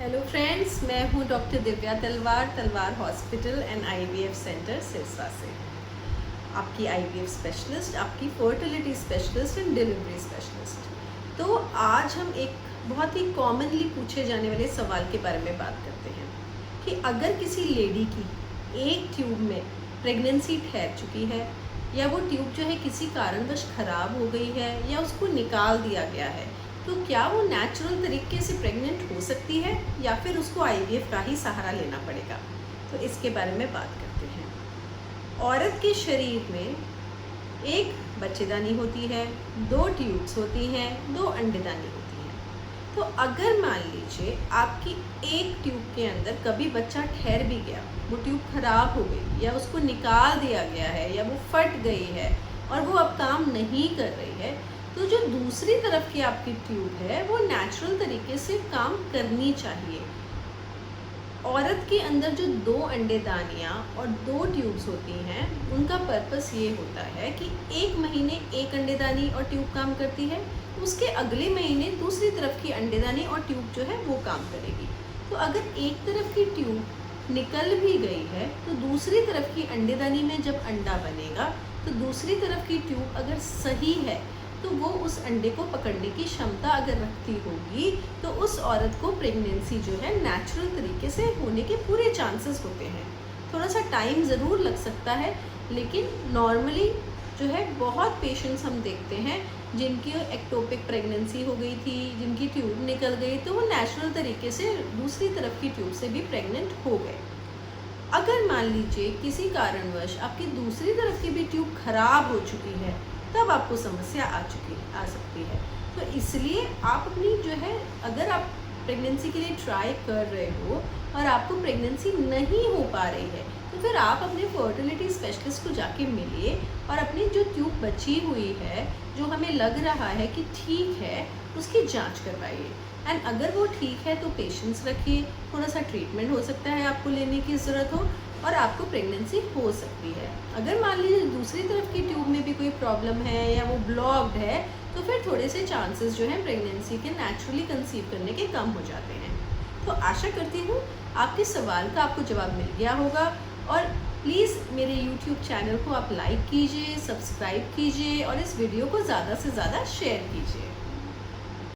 Hello friends, मैं हूँ doctor Divya तलवार, तलवार hospital and IVF centre Sirsa से। आपकी आईवीएफ स्पेशलिस्ट, आपकी fertility specialist and delivery specialist. तो आज हम एक बहुत ही कॉमनली पूछे जाने वाले सवाल के बारे में बात करते हैं कि अगर किसी लेडी की एक ट्यूब में प्रेगनेंसी ठहर चुकी है या वो ट्यूब जो है किसी कारणवश ख़राब हो गई है या उसको निकाल दिया गया है, तो क्या वो नेचुरल तरीके से प्रेग्नेंट हो सकती है या फिर उसको आईवीएफ का ही सहारा लेना पड़ेगा। तो इसके बारे में बात करते हैं। औरत के शरीर में एक बच्चेदानी होती है, 2 ट्यूब्स होती हैं, 2 अंडेदानी होती हैं। तो अगर मान लीजिए आपकी एक ट्यूब के अंदर कभी बच्चा ठहर भी गया, वो ट्यूब खराब हो गई या उसको निकाल दिया गया है या वो फट गई है और वो अब काम नहीं कर रही है, तो जो दूसरी तरफ की आपकी ट्यूब है वो नेचुरल तरीके से काम करनी चाहिए। औरत के अंदर जो 2 अंडेदानियाँ और 2 ट्यूब्स होती हैं, उनका पर्पस ये होता है कि एक महीने एक अंडेदानी और ट्यूब काम करती है, उसके अगले महीने दूसरी तरफ की अंडेदानी और ट्यूब जो है वो काम करेगी। तो अगर एक तरफ की ट्यूब निकल भी गई है तो दूसरी तरफ की अंडेदानी में जब अंडा बनेगा तो दूसरी तरफ की ट्यूब अगर सही है तो वो उस अंडे को पकड़ने की क्षमता अगर रखती होगी तो उस औरत को प्रेगनेंसी जो है नेचुरल तरीके से होने के पूरे चांसेस होते हैं। थोड़ा सा टाइम ज़रूर लग सकता है, लेकिन नॉर्मली जो है बहुत पेशेंट्स हम देखते हैं जिनकी एक्टोपिक प्रेगनेंसी हो गई थी, जिनकी ट्यूब निकल गई, तो वो नेचुरल तरीके से दूसरी तरफ की ट्यूब से भी प्रेग्नेंट हो गए। अगर मान लीजिए किसी कारणवश आपकी दूसरी तरफ की भी ट्यूब खराब हो चुकी है, तब आपको समस्या आ सकती है। तो इसलिए आप अपनी जो है, अगर आप प्रेगनेंसी के लिए ट्राई कर रहे हो और आपको प्रेगनेंसी नहीं हो पा रही है, तो फिर आप अपने फर्टिलिटी स्पेशलिस्ट को जाके मिलिए और अपनी जो ट्यूब बची हुई है, जो हमें लग रहा है कि ठीक है, उसकी जांच करवाइए। एंड अगर वो ठीक है तो पेशेंस रखिए, थोड़ा सा ट्रीटमेंट हो सकता है आपको लेने की ज़रूरत हो और आपको प्रेगनेंसी हो सकती है। अगर मान लीजिए दूसरी तरफ की ट्यूब में भी कोई प्रॉब्लम है या वो ब्लॉक्ड है, तो फिर थोड़े से चांसेस जो हैं प्रेगनेंसी के नेचुरली कंसीव करने के कम हो जाते हैं। तो आशा करती हूँ आपके सवाल का आपको जवाब मिल गया होगा और प्लीज़ मेरे यूट्यूब चैनल को आप लाइक कीजिए, सब्सक्राइब कीजिए और इस वीडियो को ज़्यादा से ज़्यादा शेयर कीजिए।